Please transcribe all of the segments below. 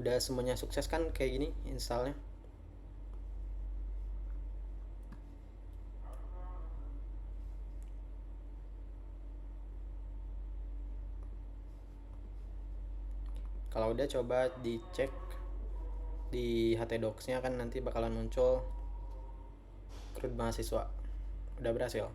udah semuanya sukses kan kayak gini installnya. Kalau udah coba dicek di htdocs-nya kan nanti bakalan muncul CRUD mahasiswa. Udah berhasil.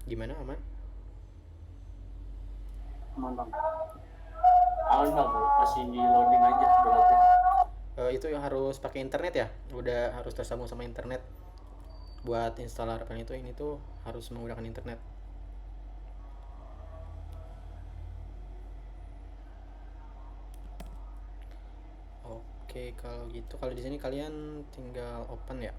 Gimana, aman? Aman bang. Aman bang, masih di loading aja downloadnya. Itu yang harus pakai internet ya? Udah harus tersambung sama internet buat install Laravel itu. Ini tuh harus menggunakan internet. Oke, kalau gitu kalau di sini kalian tinggal open ya.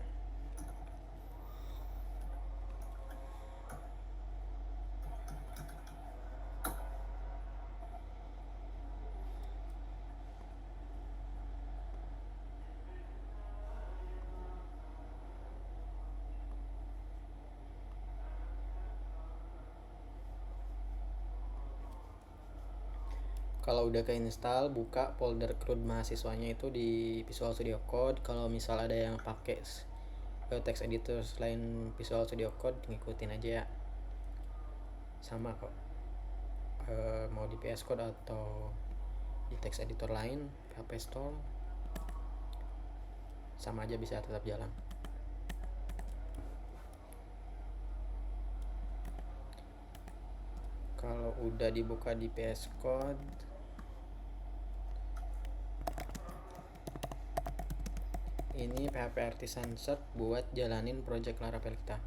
Kalau udah keinstall, buka folder CRUD mahasiswanya itu di Visual Studio Code. Kalau misal ada yang pakai text editor selain Visual Studio Code, ngikutin aja ya. Sama kok. Mau di VS Code atau di text editor lain, PHP Storm, sama aja bisa tetap jalan. Kalau udah dibuka di VS Code, ini PHP Artisan Search buat jalanin project Laravel kita.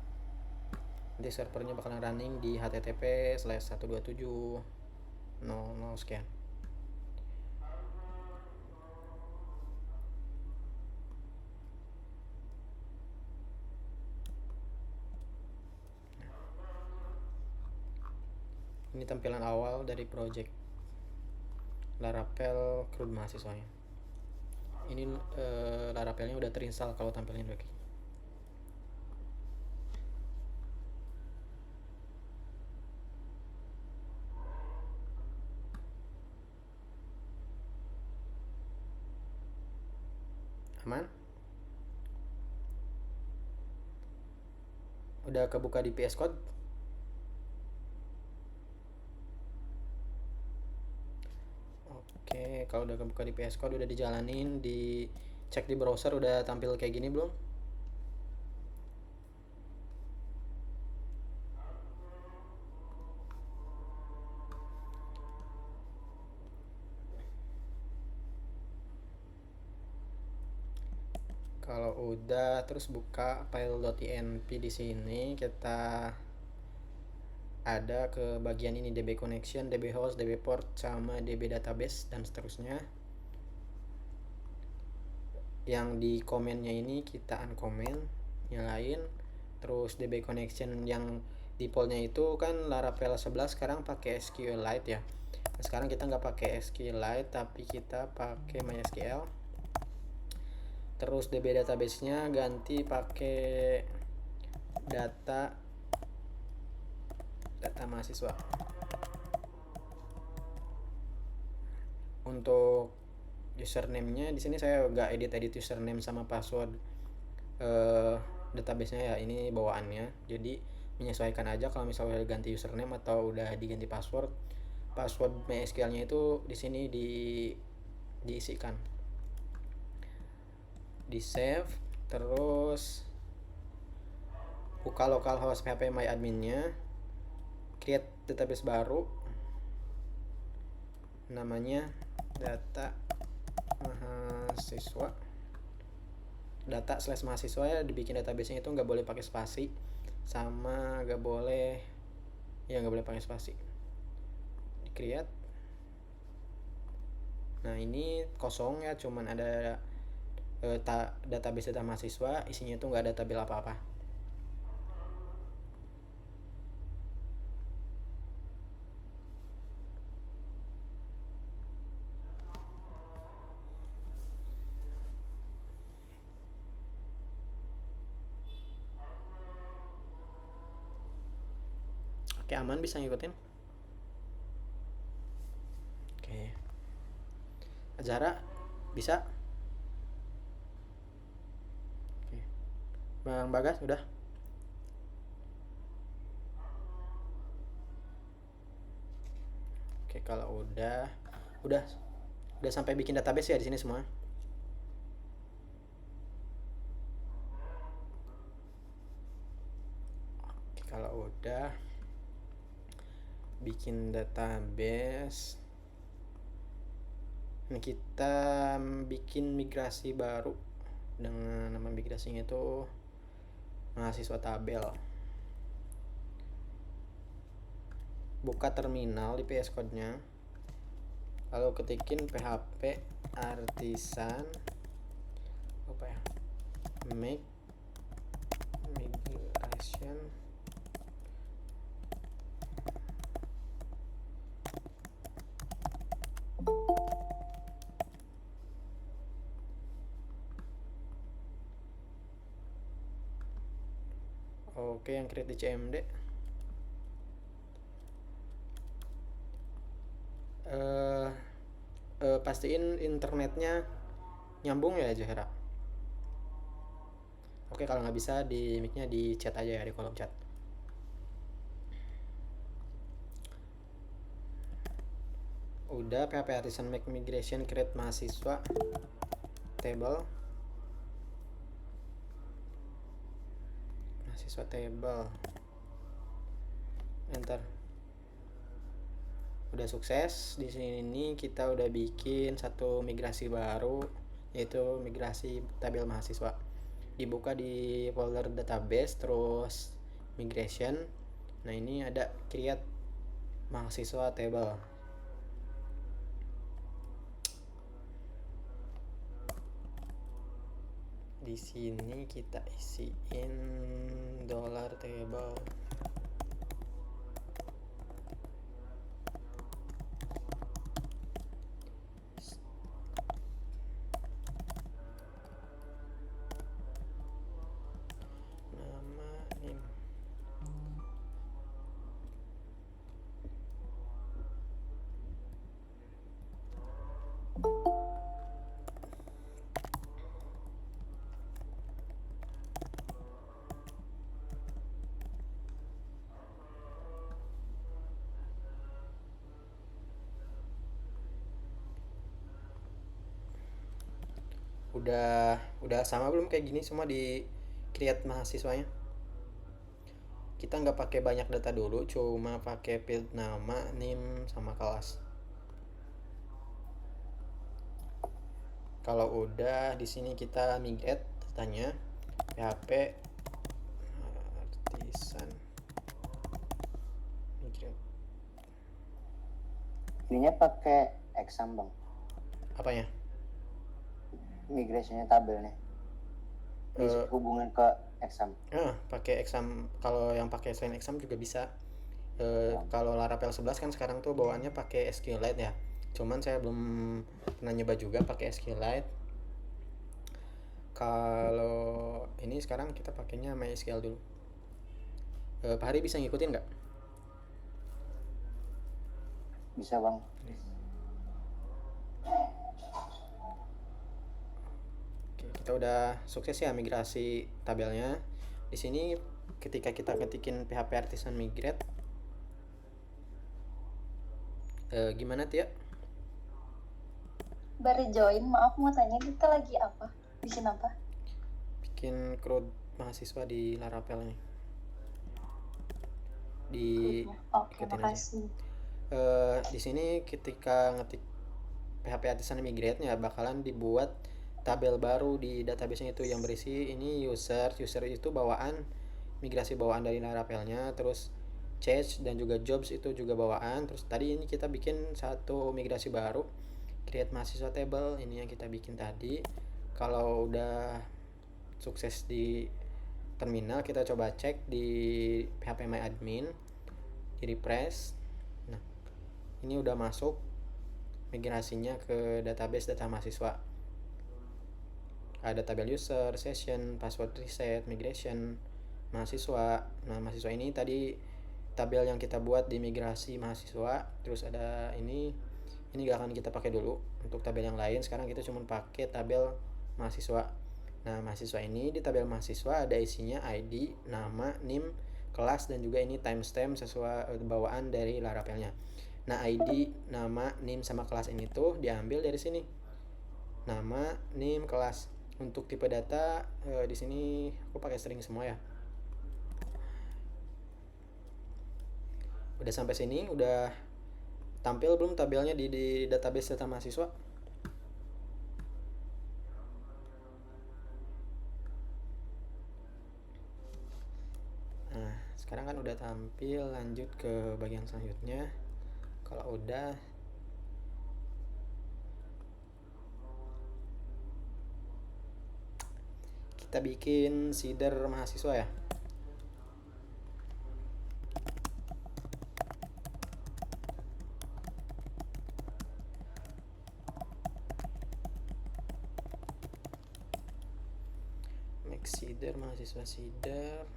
Nanti servernya bakalan running di http://127.00 sekian. Ini tampilan awal dari project Laravel CRUD mahasiswanya. Ini Laravelnya udah terinstall kalau tampilnya udah kayak. Aman? Udah kebuka di VS Code? Oke, kalau udah kebuka di VS Code, udah dijalanin, cek di browser udah tampil kayak gini belum? Kalau udah, terus buka file.inp di sini, kita ada ke bagian ini DB connection, DB host, DB port, sama DB database dan seterusnya. Yang di komennya ini kita uncomment, nyalain. Terus DB connection yang defaultnya itu kan Laravel 11 sekarang pakai SQLite ya. Nah, sekarang kita nggak pakai SQLite tapi kita pakai MySQL. Terus DB database-nya ganti pakai data mahasiswa. Untuk username-nya di sini saya nggak edit username sama password database-nya ya, ini bawaannya. Jadi menyesuaikan aja kalau misalnya udah ganti username atau udah diganti password. Password MySQL-nya itu di sini diisikan. Di save, terus buka localhost php myadmin-nya, create database baru, namanya data mahasiswa, data/mahasiswa ya. Dibikin database-nya itu nggak boleh pakai spasi, sama nggak boleh pakai spasi. Di create. Nah ini kosong ya, cuman ada database data mahasiswa, isinya itu nggak ada tabel apa-apa. Oke, aman, bisa ngikutin. Oke, Azhara bisa. Oke, Bang Bagas udah. Oke, kalau udah sampai bikin database ya di sini semua. Oke, kalau udah bikin database, ini kita bikin migrasi baru dengan nama migrasinya itu mahasiswa tabel. Buka terminal di VS Code-nya, lalu ketikin php artisan apa ya, make migration oke, yang create di CMD. Pastiin internetnya nyambung ya Zahra. Oke, kalau nggak bisa di mic-nya di chat aja ya, di kolom chat. Udah, PHP artisan make migration create mahasiswa table enter. Udah sukses. Di sini kita udah bikin satu migrasi baru, yaitu migrasi tabel mahasiswa. Dibuka di folder database, terus migration. Nah, ini ada create mahasiswa table. Di sini kita isiin $table. Nama name. Udah sama belum kayak gini semua di create mahasiswanya? Kita nggak pakai banyak data dulu, cuma pakai field nama, name, sama kelas. Kalau udah, di sini kita migrate datanya php artisan migrate. Ininya pakai exam bang, Apanya? migrasinya tabelnya hubungan ke exam. Pakai exam. Kalau yang pakai selain exam juga bisa. Kalau Laravel 11 kan sekarang tuh bawaannya pakai SQLite ya. Cuman saya belum pernah nyoba juga pakai SQLite. Kalau ini sekarang kita pakainya MySQL dulu. Pak Hari bisa ngikutin nggak? Bisa bang. Oke, kita udah sukses ya migrasi tabelnya. Di sini ketika kita ketikin PHP artisan migrate, gimana Tia? Baru join, maaf mau tanya kita lagi apa? Bikin apa? Bikin CRUD mahasiswa di Laravel nih. Oke, makasih. Di sini ketika ngetik PHP artisan migrate-nya bakalan dibuat tabel baru di database-nya itu yang berisi ini user itu bawaan, migrasi bawaan dari Laravel-nya, terus change dan juga jobs itu juga bawaan. Terus tadi ini kita bikin satu migrasi baru, create mahasiswa table, ini yang kita bikin tadi. Kalau udah sukses di terminal, kita coba cek di PHP My Admin, di refresh. Nah, ini udah masuk migrasinya ke database data mahasiswa. Ada tabel user, session, password reset, migration, mahasiswa. Nah, mahasiswa ini tadi tabel yang kita buat di migrasi mahasiswa. Terus ada ini gak akan kita pakai dulu untuk tabel yang lain. Sekarang kita cuma pakai tabel mahasiswa. Nah, mahasiswa ini di tabel mahasiswa ada isinya ID, nama, NIM, kelas, dan juga ini timestamp sesuai bawaan dari Laravelnya. Nah, ID, nama, NIM, sama kelas ini tuh diambil dari sini. Nama, NIM, kelas. Untuk tipe data di sini aku pakai string semua ya. Udah sampai sini, udah tampil belum tabelnya di database data mahasiswa? Nah, sekarang kan udah tampil, lanjut ke bagian selanjutnya. Kalau udah, kita bikin seeder mahasiswa ya. Make seeder mahasiswa seeder.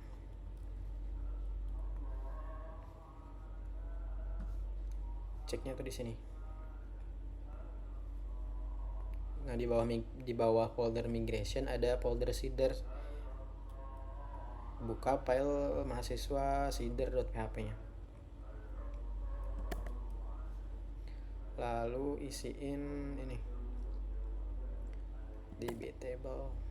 Ceknya tuh di sini. Nah, di bawah folder migration ada folder seeder. Buka file mahasiswa seeder.php-nya. Lalu isiin ini db table.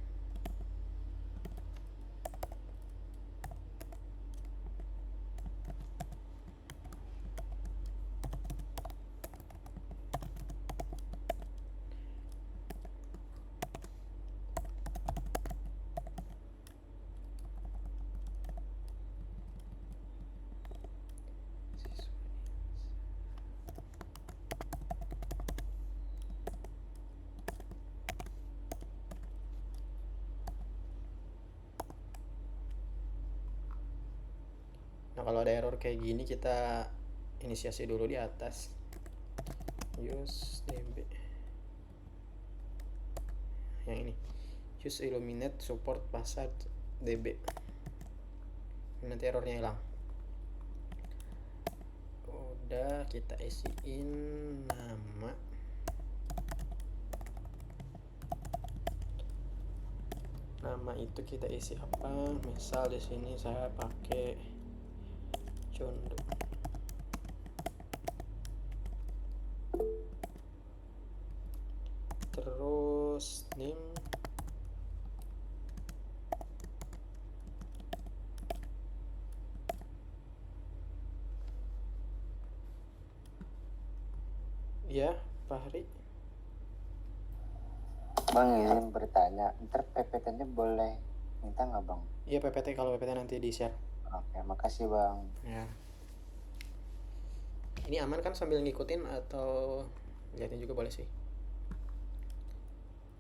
Nah, kalau ada error kayak gini kita inisiasi dulu di atas. Use db. Yang ini. Use Illuminate support password db. Nanti errornya hilang. Udah, kita isiin nama. Nama itu kita isi apa? Misal di sini saya pakai Condo. Terus name. Ya, Fahri. Bang izin bertanya, ntar PPT-nya boleh minta nggak bang? Iya, PPT, kalau PPT nanti di share. Oke, makasih bang. Ya. Ini aman kan sambil ngikutin atau liatin juga boleh sih.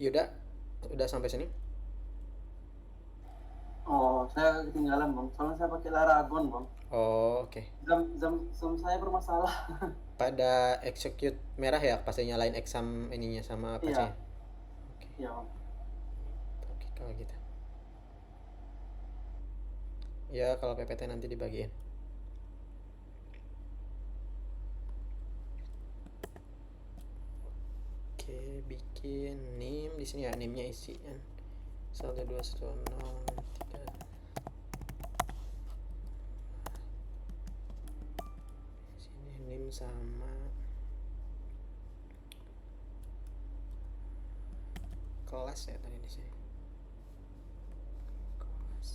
Yuda, udah sampai sini? Oh, saya ketinggalan bang. Soalnya saya pakai Laragon bang. Oh, oke. Jam saya bermasalah. Pada execute merah ya pas nyalain exam ininya sama patch-nya. Oke. Iya bang. Oke, kalau gitu. Ya, kalau PPT nanti dibagiin. Oke, bikin name di sini ya, name-nya isi kan. 12103. Sini name sama kelas ya tadi di sini. Kelas.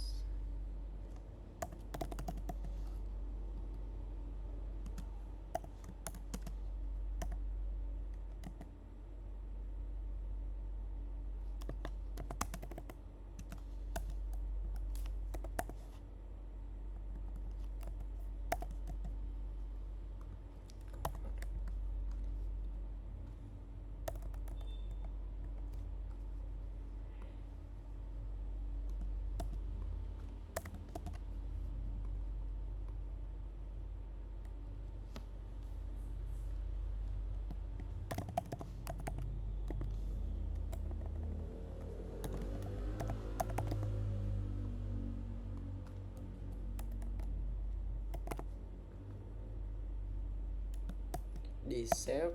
save,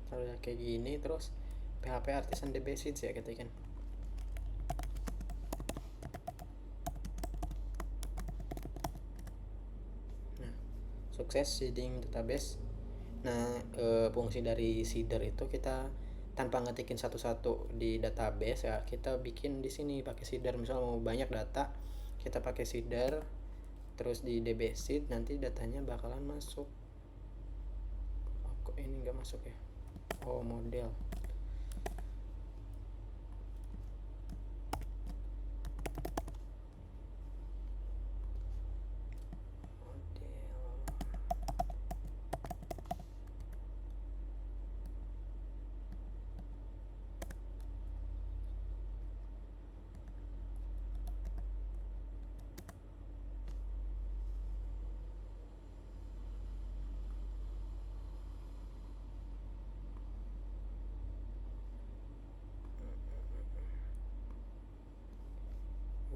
terus kayak gini, terus PHP Artisan DB Sheets ya ketikan. Nah, sukses seeding database. Nah, fungsi dari seeder itu kita tanpa ngetikin satu-satu di database ya, kita bikin di sini pakai seeder. Misal mau banyak data, kita pakai seeder, terus di DB sheet nanti datanya bakalan masuk. Oh, kok ini nggak masuk ya? Oh, model.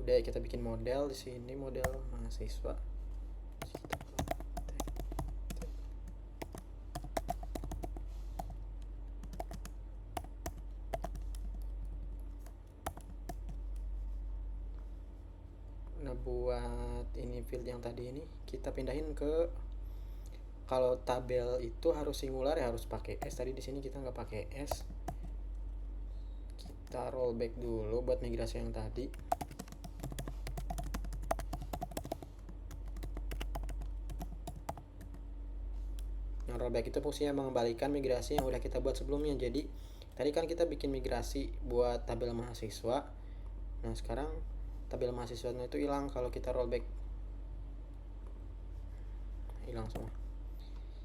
Udah, kita bikin model di sini, model mahasiswa. Nah, buat ini field yang tadi ini kita pindahin ke, kalau tabel itu harus singular ya harus pakai S. Tadi di sini kita nggak pakai S. Kita rollback dulu buat migrasi yang tadi. Nah, rollback itu fungsinya mengembalikan migrasi yang udah kita buat sebelumnya. Jadi tadi kan kita bikin migrasi buat tabel mahasiswa. Nah, sekarang tabel mahasiswanya itu hilang kalau kita rollback. Hilang semua.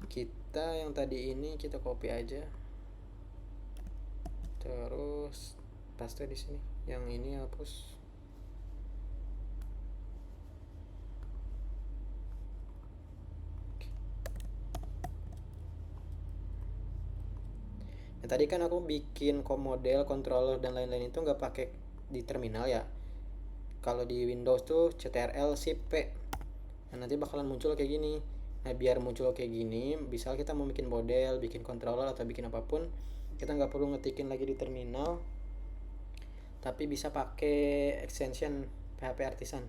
Kita yang tadi ini kita copy aja. Terus paste di sini. Yang ini hapus. Nah, tadi kan aku bikin model, controller dan lain-lain itu nggak pakai di terminal ya. Kalau di Windows tuh CTRL Shift P. Nah, nanti bakalan muncul kayak gini. Nah, biar muncul kayak gini, bisa kita mau bikin model, bikin controller atau bikin apapun, kita nggak perlu ngetikin lagi di terminal, tapi bisa pakai extension PHP Artisan.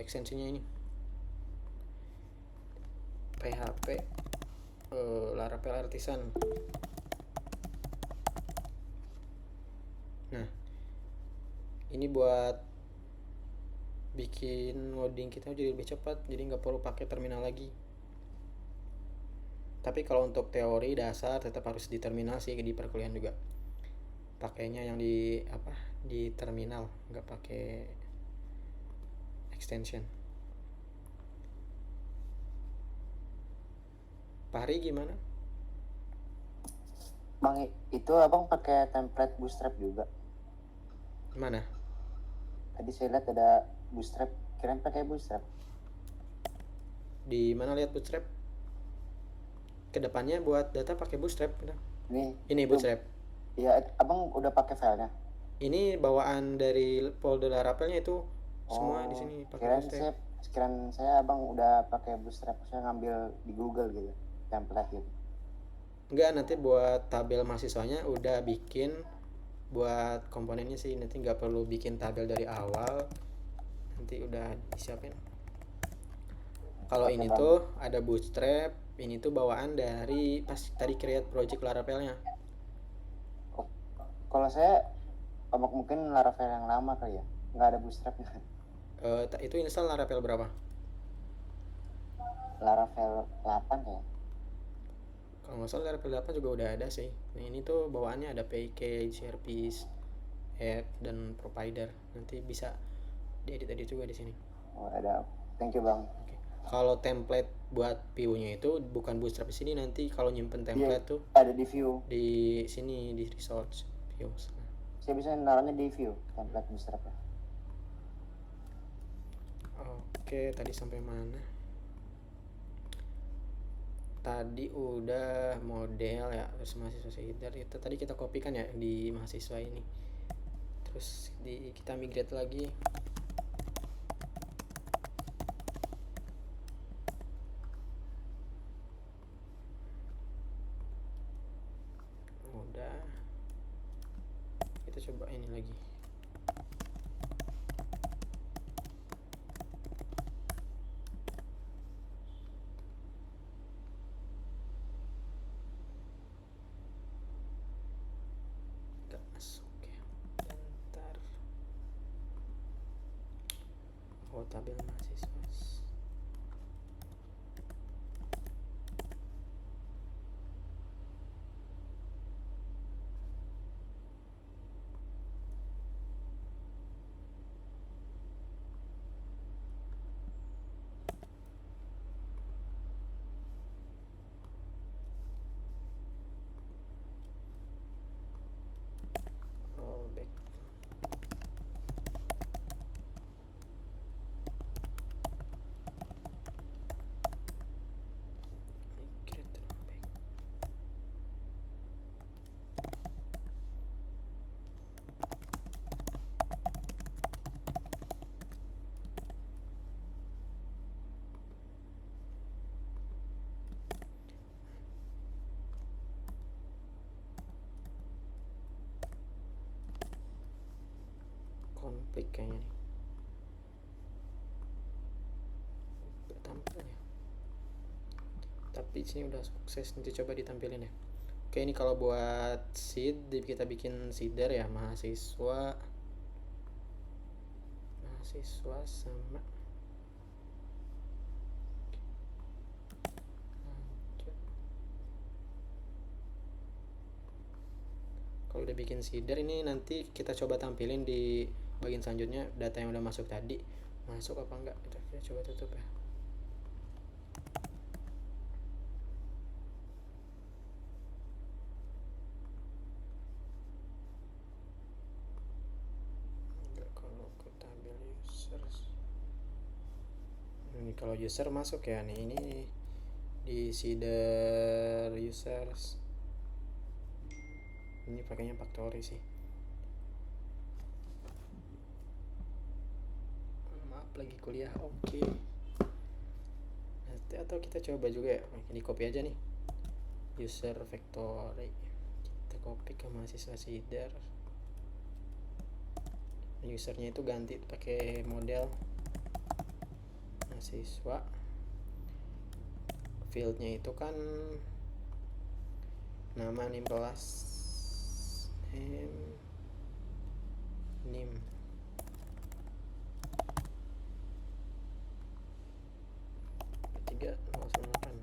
Ekstensinya ini PHP Laravel Artisan. Nah, ini buat bikin loading kita jadi lebih cepat, jadi nggak perlu pakai terminal lagi. Tapi kalau untuk teori dasar tetap harus di terminal sih, di perkuliahan juga pakainya yang di terminal, nggak pakai extension. Pak Hari gimana? Bang, itu abang pakai template Bootstrap juga? Mana? Tadi saya lihat ada Bootstrap, kirain pakai Bootstrap. Di mana lihat Bootstrap? Kedepannya buat data pakai Bootstrap. Ini Bootstrap. Iya, abang udah pakai filenya? Ini bawaan dari folder Laravelnya itu semua di sini pakai Bootstrap. Sekiranya saya abang udah pakai Bootstrap, saya ngambil di Google gitu, template gitu. Enggak, nanti buat tabel mahasiswanya udah bikin, buat komponennya sih nanti nggak perlu bikin tabel dari awal, nanti udah disiapin. Kalau ini Bang, tuh ada Bootstrap, ini tuh bawaan dari pas tadi create project Laravelnya. Kalau saya mungkin Laravel yang lama kali ya, nggak ada Bootstrapnya. Itu install Laravel berapa? Laravel 8 ya. Kalau nggak salah Laravel 8 juga udah ada sih. Nah, ini tuh bawaannya ada package, service, app, dan provider. Nanti bisa diedit-edit juga di sini. Oh, ada. Thank you bang. Oke. Kalau template buat view-nya itu bukan Bootstrap di sini, nanti kalau nyimpen template tuh ada di view. di sini di resource views. Saya bisa naruhnya di view template Bootstrap ya. Oke, tadi sampai mana? Tadi udah model ya, terus mahasiswa seeder itu tadi kita kopikan ya di mahasiswa ini. Terus kita migrate lagi. coba ini lagi. Nggak masuk ya. Bentar. Oh, tabel mahasiswa. Rollback. Migrate rollback. Konflik kayaknya nih. Nggak tampil ya. Tapi sini udah sukses, nanti coba ditampilin ya. Oke, ini kalau buat seed kita bikin seeder ya, mahasiswa sama lanjut. Kalau udah bikin seeder ini nanti kita coba tampilin di bagian selanjutnya data yang udah masuk tadi, masuk apa enggak. Kita coba tutup ya. Enggak, kalau ke tabel users ini kalau user masuk ya nih, ini di seeder users ini pakainya factory sih. Maaf lagi kuliah. Oke. Atau kita coba juga ya, ini copy aja nih user factory, kita copy ke mahasiswa seeder. Usernya itu ganti pakai model mahasiswa, fieldnya itu kan nama, nim kelas, nim 3098.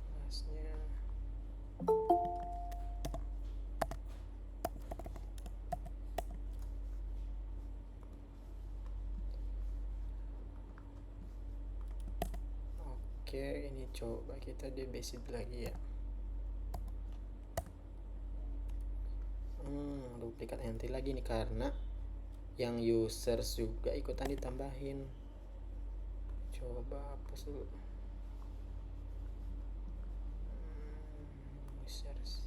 Kelasnya oke, ini coba kita debasit lagi ya. Duplikat entry lagi nih karena yang users juga ikutan ditambahin. Coba hapus dulu. Users.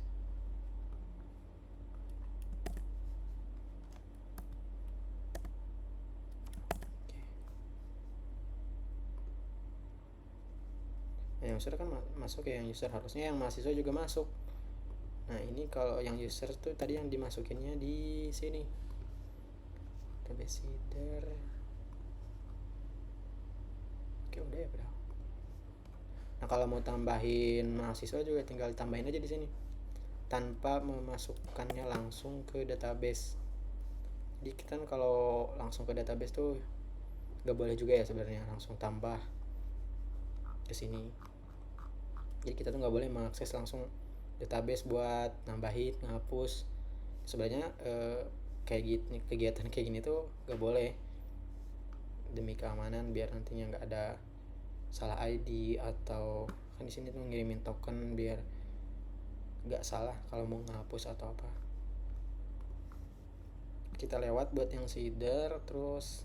Oke. Nah, yang user kan masuk ya, yang user, harusnya yang mahasiswa juga masuk. Nah, ini kalau yang user tuh tadi yang dimasukinnya di sini. Database seeder. Oke, udah ya, bro. Nah, kalau mau tambahin mahasiswa juga tinggal tambahin aja di sini. Tanpa memasukkannya langsung ke database. Jadi kita kalau langsung ke database tuh nggak boleh juga ya sebenarnya, langsung tambah ke sini. Jadi kita tuh nggak boleh mengakses langsung database buat nambahin, ngapus. Sebenarnya kayak gini, kegiatan kayak gini tuh nggak boleh, demi keamanan, biar nantinya nggak ada salah ID atau kan di sini tuh ngirimin token biar nggak salah kalau mau ngapus atau apa. Kita lewat buat yang seeder. Terus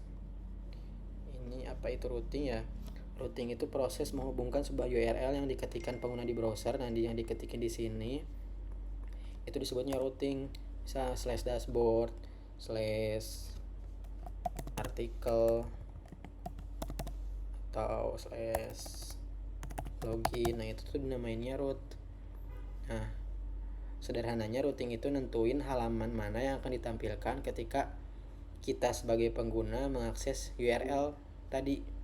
ini apa itu routing ya. Routing itu proses menghubungkan sebuah URL yang diketikkan pengguna di browser. Nanti yang diketikin di sini itu disebutnya routing. Bisa /dashboard, /artikel, atau login. Nah itu tuh namanya root. Nah sederhananya routing itu nentuin halaman mana yang akan ditampilkan ketika kita sebagai pengguna mengakses URL tadi.